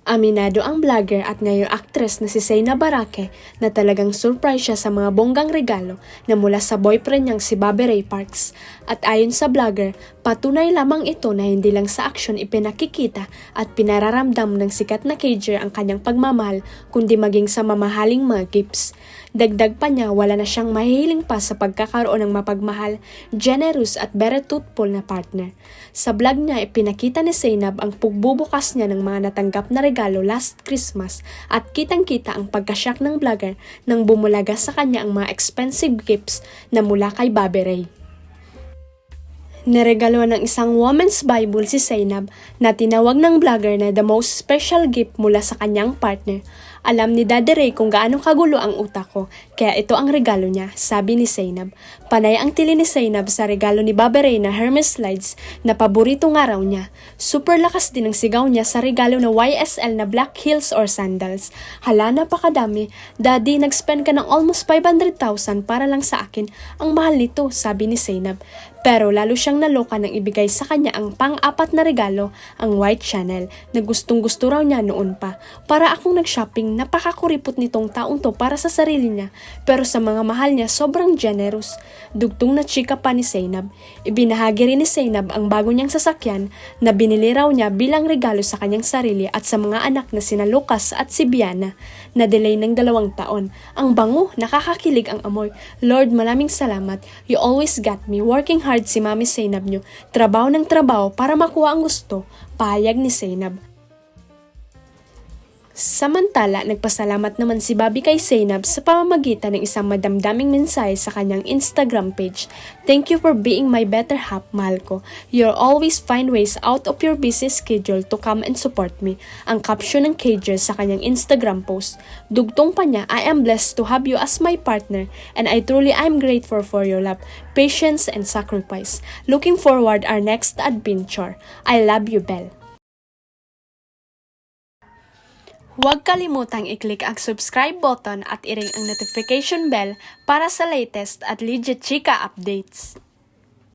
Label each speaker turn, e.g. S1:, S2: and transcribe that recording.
S1: Aminado ang vlogger at ngayong actress na si Zainab Barake na talagang surprise siya sa mga bonggang regalo na mula sa boyfriend niyang si Bobby Ray Parks. At ayon sa vlogger, patunay lamang ito na hindi lang sa aksyon ipinakikita at pinararamdam ng sikat na cager ang kanyang pagmamahal kundi maging sa mamahaling mga gifts. Dagdag pa niya, wala na siyang mahihiling pa sa pagkakaroon ng mapagmahal, generous at very truthful na partner. Sa vlog niya, ipinakita ni Zainab ang pagbubukas niya ng mga natanggap na regalo last Christmas at kitang-kita ang pagkasyak ng vlogger nang bumulaga sa kanya ang mga expensive gifts na mula kay Bobby Ray. Niregalo ng isang women's Bible si Zainab na tinawag ng vlogger na the most special gift mula sa kanyang partner. Alam ni Daddy Ray kung gaano kagulo ang utak ko, kaya ito ang regalo niya, sabi ni Zainab. Panay ang tili ni Zainab sa regalo ni Bobby Ray na Hermes slides na paborito nga raw niya. Super lakas din ang sigaw niya sa regalo na YSL na black heels or sandals. Hala, napakadami. Daddy, nag-spend ka ng almost 500,000 para lang sa akin. Ang mahal nito, sabi ni Zainab. Pero lalo siyang naloka nang ibigay sa kanya ang pang-apat na regalo, ang white Chanel, na gustong-gusto raw niya noon pa. Para akong nag-shopping, napakakuripot nitong taong to para sa sarili niya, pero sa mga mahal niya sobrang generous. Dugtong na chika pa ni Zainab. Ibinahagi rin ni Zainab ang bago niyang sasakyan na binili raw niya bilang regalo sa kanyang sarili at sa mga anak na sina Lucas at si Biana, na delay ng 2 taon. Ang bango, nakakakilig ang amoy. Lord, maraming salamat. You always got me. Working hard si Mami Zainab niyo. Trabaho ng trabaho para makuha ang gusto. Pahayag ni Zainab. Samantala, nagpasalamat naman si Bobby kay Zainab sa pamamagitan ng isang madamdaming mensahe sa kanyang Instagram page. Thank you for being my better half, mahal ko. You'll always find ways out of your busy schedule to come and support me. Ang caption ng Cager sa kanyang Instagram post. Dugtong pa niya, I am blessed to have you as my partner and I truly am grateful for your love, patience, and sacrifice. Looking forward our next adventure. I love you, Belle. Huwag kalimutang i-click ang subscribe button at i-ring ang notification bell para sa latest at legit chika updates.